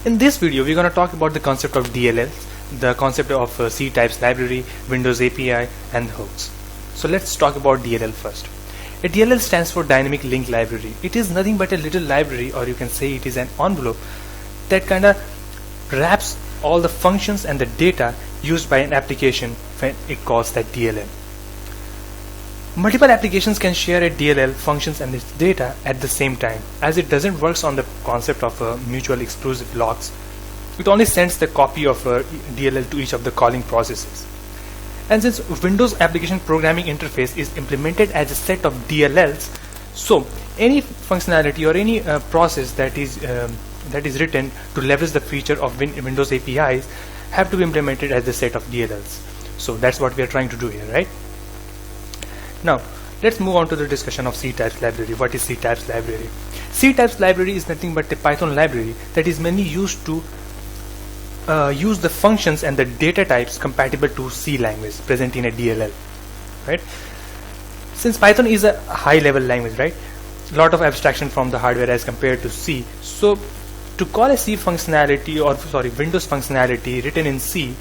In this video, we're going to talk about the concept of DLLs, the concept of Ctypes library, Windows API, and hooks. So let's talk about DLL first. A DLL stands for Dynamic Link Library. It is nothing but a little library, or you can say it is an envelope that kind of wraps all the functions and the data used by an application when it calls that DLL. Multiple applications can share a DLL functions and its data at the same time, as it doesn't work on the concept of mutual exclusive locks. It only sends the copy of a DLL to each of the calling processes. And since Windows application programming interface is implemented as a set of DLLs, so any functionality or any process that is written to leverage the feature of Windows APIs have to be implemented as a set of DLLs. So that's what we are trying to do here, right? Now, let's move on to the discussion of Ctypes library. What is Ctypes library? Ctypes library is nothing but a Python library that is mainly used to use the functions and the data types compatible to C language present in a DLL, right? Since Python is a high-level language, right? A lot of abstraction from the hardware as compared to C. So, to call a C functionality, Windows functionality written in C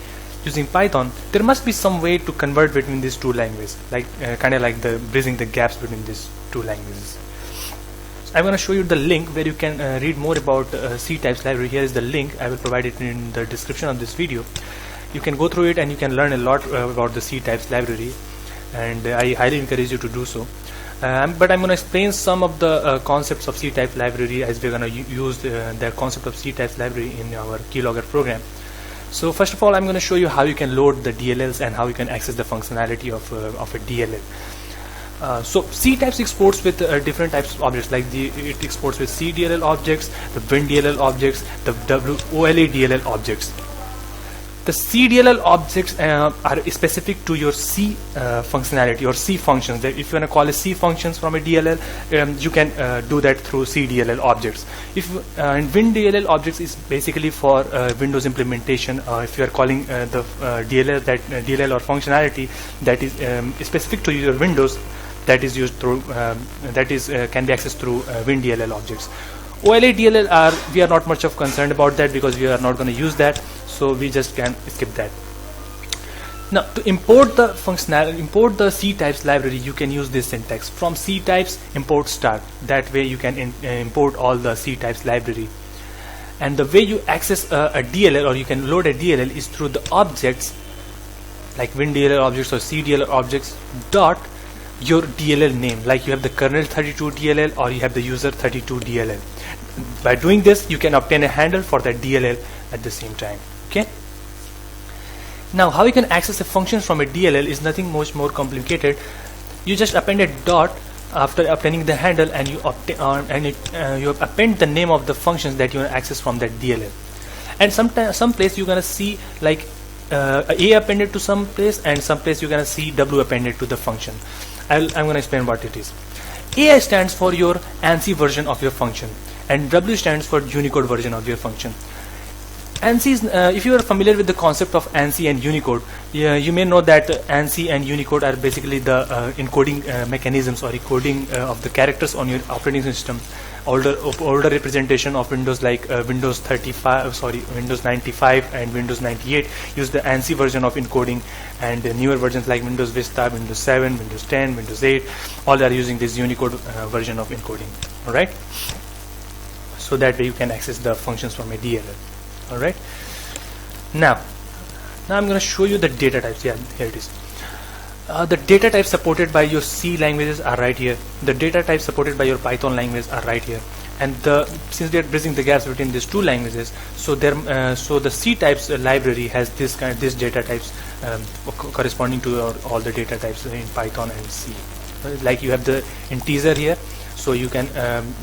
using Python, there must be some way to convert between these two languages, like kind of like the bridging the gaps between these two languages. So I'm going to show you the link where you can read more about Ctypes library. Here is the link. I will provide it in the description of this video. You can go through it and you can learn a lot about the Ctypes library, and I highly encourage you to do so. But I'm going to explain some of the concepts of Ctypes library, as we're going to use the concept of Ctypes library in our keylogger program. So first of all, I'm going to show you how you can load the DLLs and how you can access the functionality of a DLL. So Ctypes exports with different types of objects, like it exports with CDLL objects, the WinDLL objects, the WOLA DLL objects. The CDLL objects are specific to your C functionality or C functions. That if you want to call a C functions from a DLL, you can do that through CDLL objects. And WinDLL objects is basically for Windows implementation. If you are calling the DLL or functionality that is specific to your Windows, that is used through can be accessed through WinDLL objects. OLA DLL we are not much of concerned about that because we are not going to use that, so we just can skip that. Now, to import the Ctypes library, you can use this syntax: from Ctypes import start. That way you can import all the Ctypes library. And the way you access a DLL, or you can load a DLL, is through the objects like WinDLL objects or CDLL objects dot your DLL name, like you have the kernel 32 DLL or you have the user 32 DLL. By doing this, you can obtain a handle for that DLL at the same time. Okay. Now, how you can access the functions from a DLL is nothing much more complicated. You just append a dot after obtaining the handle, and you append the name of the functions that you want to access from that DLL. And some place you're gonna see like A appended to some place, and some place you're gonna see W appended to the function. I'm going to explain what it is. A stands for your ANSI version of your function, and W stands for Unicode version of your function. ANSI is, if you are familiar with the concept of ANSI and Unicode, you may know that ANSI and Unicode are basically the encoding mechanisms or encoding of the characters on your operating system. Older representation of Windows like Windows 95 and Windows 98 use the ANSI version of encoding, and newer versions like Windows Vista, Windows 7, Windows 10, Windows 8, all are using this Unicode version of encoding. All right. So that way you can access the functions from a DLL. All right. Now I'm going to show you the data types. Yeah, here it is. The data types supported by your C languages are right here. The data types supported by your Python language are right here. And since they are bridging the gaps between these two languages, so the Ctypes library has this data types corresponding to all the data types in Python and C. Like you have the integer here, so you can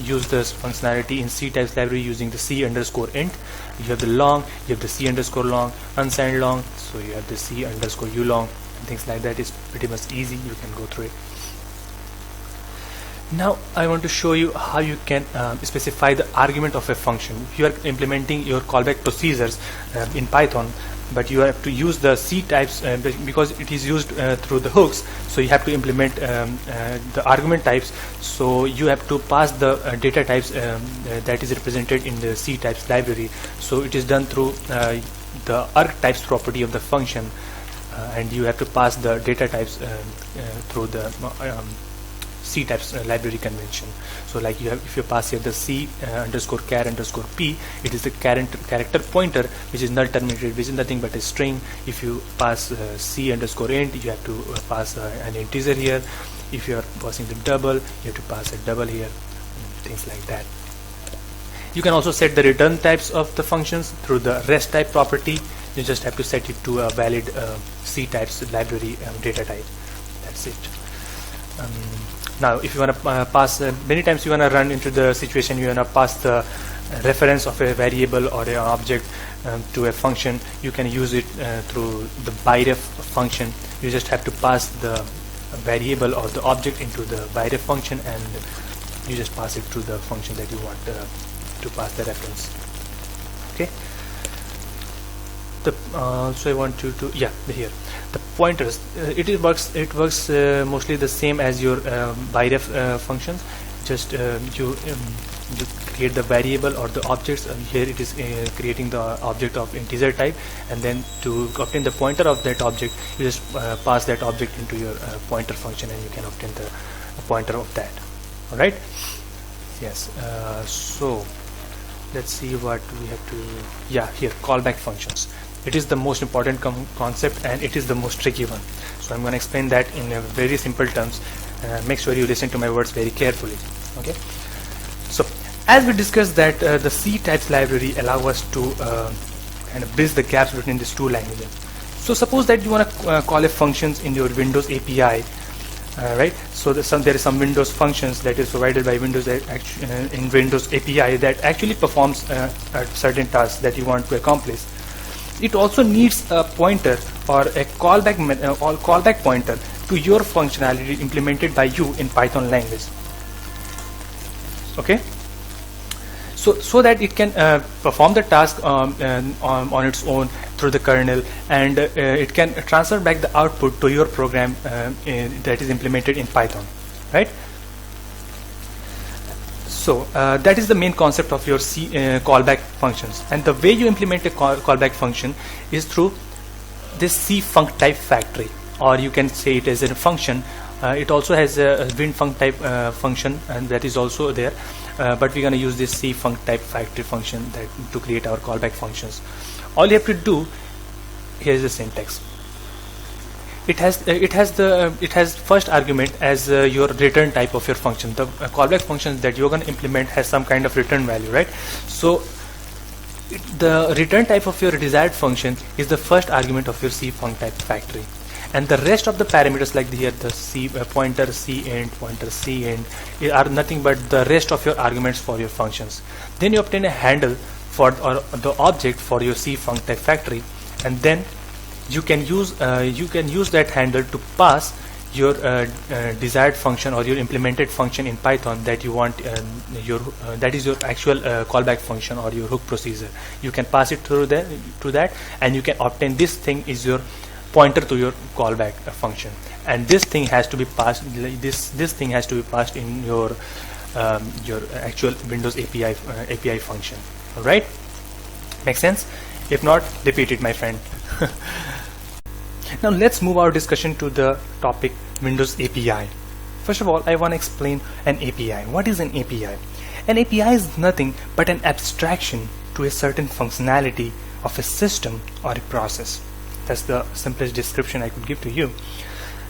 use this functionality in Ctypes library using the C_int. You have the long, you have the C_long, unsigned long, so you have the C_ulong. Things like that is pretty much easy. You can go through it. Now I want to show you how you can specify the argument of a function. You are implementing your callback procedures in Python, but you have to use the Ctypes because it is used through the hooks. So you have to implement the argument types. So you have to pass the data types that is represented in the Ctypes library. So it is done through the argtypes property of the function, and you have to pass the data types through the Ctypes library convention. So like if you pass here the C underscore char underscore p, it is the character pointer which is null terminated, which is nothing but a string. If you pass C underscore int, you have to pass an integer here. If you are passing the double, you have to pass a double here, things like that. You can also set the return types of the functions through the rest type property. You just have to set it to a valid Ctypes library data type. That's it. Now if you want to pass, many times you want to run into the situation you want to pass the reference of a variable or an object to a function. You can use it through the byref function. You just have to pass the variable or the object into the byref function, and you just pass it to the function that you want to pass the reference. Okay. So I want you to here the pointers. It works mostly the same as your byref functions. Just you create the variable or the objects. Here it is creating the object of integer type, and then to obtain the pointer of that object, you just pass that object into your pointer function, and you can obtain the pointer of that. All right. Yes. So let's see what we have to. Here callback functions. It is the most important concept, and it is the most tricky one. So I'm going to explain that in a very simple terms. Make sure you listen to my words very carefully. Okay. So as we discussed that the Ctypes library allow us to kind of bridge the gaps between these two languages. So suppose that you want to call a functions in your Windows API, right? So there is some Windows functions that is provided by Windows in Windows API that actually performs a certain task that you want to accomplish. It also needs a pointer or a callback pointer to your functionality implemented by you in Python language. Okay. So that it can perform the task on its own through the kernel, and it can transfer back the output to your program that is implemented in Python, right? So that is the main concept of your callback functions, and the way you implement a callback function is through this cfunc type factory, or you can say it as a function. It also has a winfunc type function, and that is also there, but we're going to use this cfunc type factory function to create our callback functions. All you have to do, here is the syntax. It has first argument as your return type of your function. The callback function that you're going to implement has some kind of return value, right? So the return type of your desired function is the first argument of your cfunc type factory, and the rest of the parameters like here the pointer cint, pointer cint are nothing but the rest of your arguments for your functions. Then you obtain a handle for the object for your cfunc type factory, and then you can use that handle to pass your desired function or your implemented function in Python that you want that is your actual callback function or your hook procedure. You can pass it through that, and you can obtain this thing is your pointer to your callback function, and this thing has to be passed. This thing has to be passed in your actual Windows API function. All right, makes sense? If not, repeat it, my friend. Now let's move our discussion to the topic Windows API. First of all, I want to explain an API. What is an API? An API is nothing but an abstraction to a certain functionality of a system or a process. That's the simplest description I could give to you.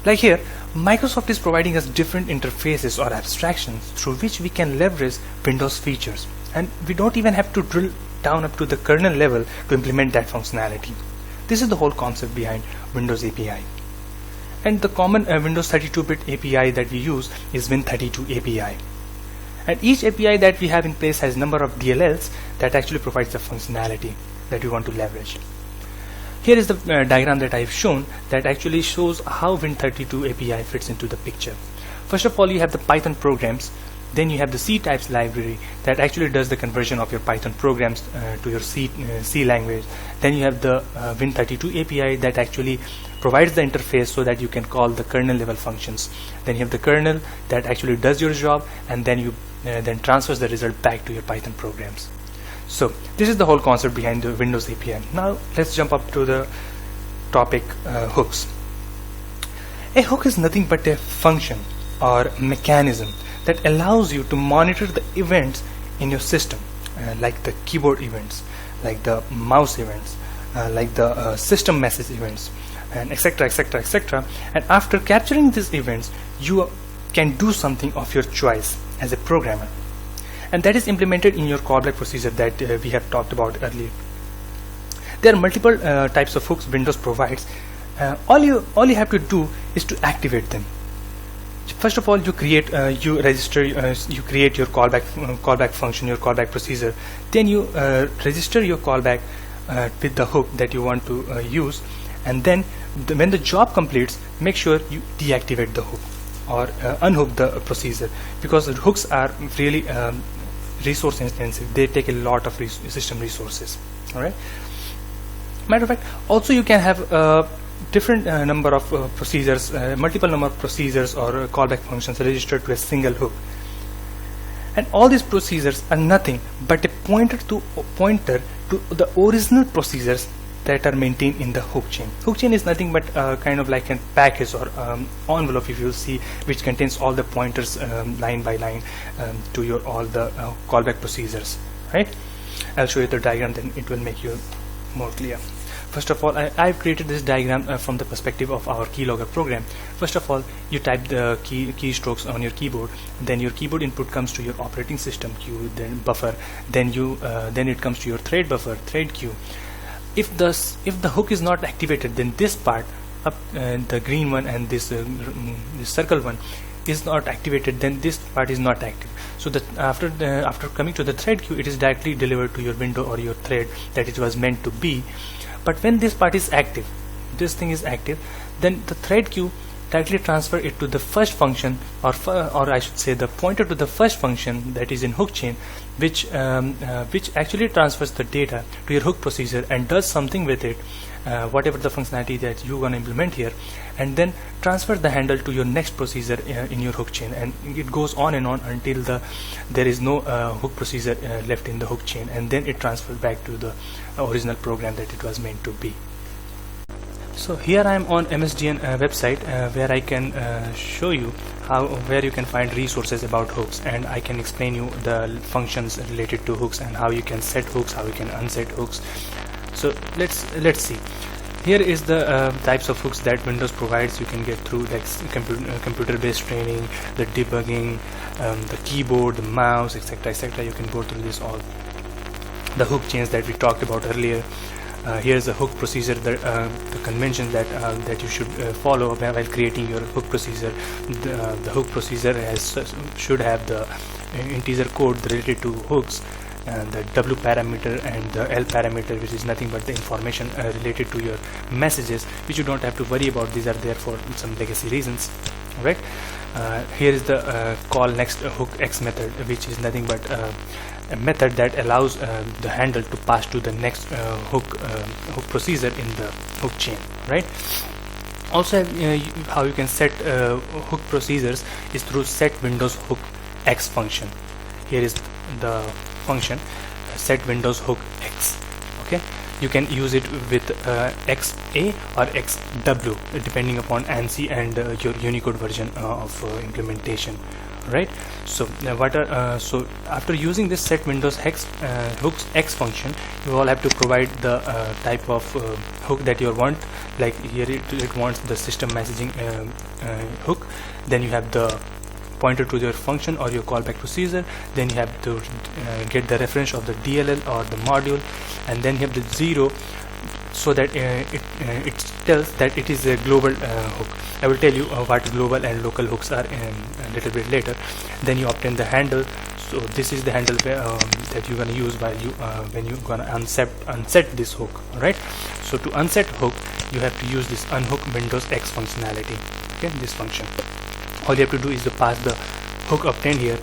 Like here, Microsoft is providing us different interfaces or abstractions through which we can leverage Windows features, and we don't even have to drill down up to the kernel level to implement that functionality. This is the whole concept behind Windows API. And the common Windows 32-bit API that we use is Win32 API. And each API that we have in place has a number of dlls that actually provides the functionality that we want to leverage. Here is the diagram that I've shown that actually shows how Win32 API fits into the picture. First of all, you have the Python programs. Then you have the Ctypes library that actually does the conversion of your Python programs to your C language. Then you have the Win32 API that actually provides the interface so that you can call the kernel level functions. Then you have the kernel that actually does your job, and then you then transfers the result back to your Python programs. So this is the whole concept behind the Windows API. Now let's jump up to the topic hooks. A hook is nothing but a function or mechanism that allows you to monitor the events in your system, like the keyboard events, like the mouse events, like the system message events, and etc, etc, etc. And after capturing these events, you can do something of your choice as a programmer, and that is implemented in your callback procedure that we have talked about earlier. There are multiple types of hooks Windows provides. All you have to do is to activate them. First of all, you create you create your callback function, your callback procedure. Then you register your callback with the hook that you want to use, and then when the job completes, make sure you deactivate the hook or unhook the procedure, because the hooks are really resource intensive. They take a lot of system resources. All right. Matter of fact, also you can have different number of procedures, multiple number of procedures or callback functions registered to a single hook, and all these procedures are nothing but a pointer to the original procedures that are maintained in the hook chain. Hook chain is nothing but kind of like a package or envelope, if you see, which contains all the pointers line by line to your all the callback procedures. Right? I'll show you the diagram, then it will make you more clear. First of all, I've created this diagram from the perspective of our keylogger program. First of all, you type the keystrokes on your keyboard. Then your keyboard input comes to your operating system queue, then buffer. Then it comes to your thread buffer, thread queue. If the hook is not activated, then this part, the green one and this circle one, is not activated. Then this part is not active. So that after coming to the thread queue, it is directly delivered to your window or your thread that it was meant to be. But when this part is active, this thing is active, then the thread queue directly transfer it to the first function, or I should say the pointer to the first function that is in hook chain, which actually transfers the data to your hook procedure and does something with it, whatever the functionality that you want to implement here, and then transfer the handle to your next procedure in your hook chain, and it goes on and on until there is no hook procedure left in the hook chain, and then it transfers back to the original program that it was meant to be. So here I am on MSDN website where I can show you where you can find resources about hooks, and I can explain you the functions related to hooks and how you can set hooks, how you can unset hooks. So let's see. Here is the types of hooks that Windows provides. You can get through like computer-based training, the debugging, the keyboard, the mouse, etc., etc. You can go through this all. The hook chains that we talked about earlier. Here's a hook procedure, the conventions that you should follow while creating your hook procedure. The hook procedure should have the integer code related to hooks, and the W parameter and the L parameter, which is nothing but the information related to your messages, which you don't have to worry about. These are there for some legacy reasons. Right? Here is the call next hook X method, which is nothing but a method that allows the handle to pass to the next hook procedure in the hook chain. Right? Also, how you can set hook procedures is through set Windows hook X function. Here is the function set Windows hook X. Okay, you can use it with XA or XW depending upon ANSI and your Unicode version of implementation. Right? So so after using this set Windows hooks X function, you all have to provide the type of hook that you want. Like here it wants the system messaging hook. Then you have the pointer to your function or your callback procedure. Then you have to get the reference of the DLL or the module, and then you have the 0 so that it tells that it is a global hook. I will tell you what global and local hooks are a little bit later. Then you obtain the handle. So this is the handle that you're gonna use while when you're gonna unset this hook. All right. So to unset hook, you have to use this unhook Windows X functionality. Okay, this function. all you have to do is to pass the hook obtained here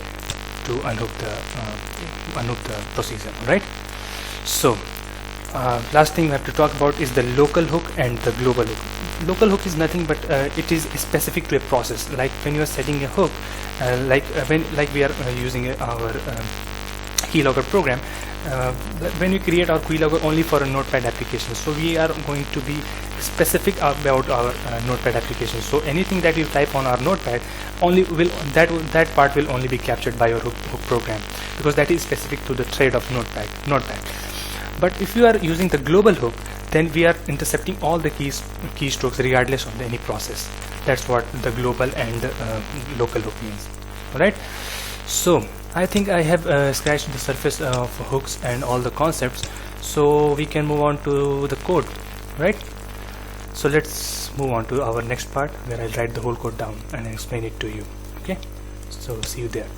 to unhook the procedure. Right? So last thing we have to talk about is the local hook and the global hook. Local hook is nothing but it is specific to a process. Like when you are setting a hook, like we are using our keylogger program, when we create our keylogger only for a notepad application, so we are going to be specific about our notepad application. So anything that you type on our notepad only will that part will only be captured by your hook program, because that is specific to the thread of notepad. But if you are using the global hook, then we are intercepting all the keystrokes regardless of any process. That's what the global and local hook means. Alright, so I think I have scratched the surface of hooks and all the concepts, so we can move on to the code. Right, so let's move on to our next part, where I'll write the whole code down and explain it to you. Okay, so see you there.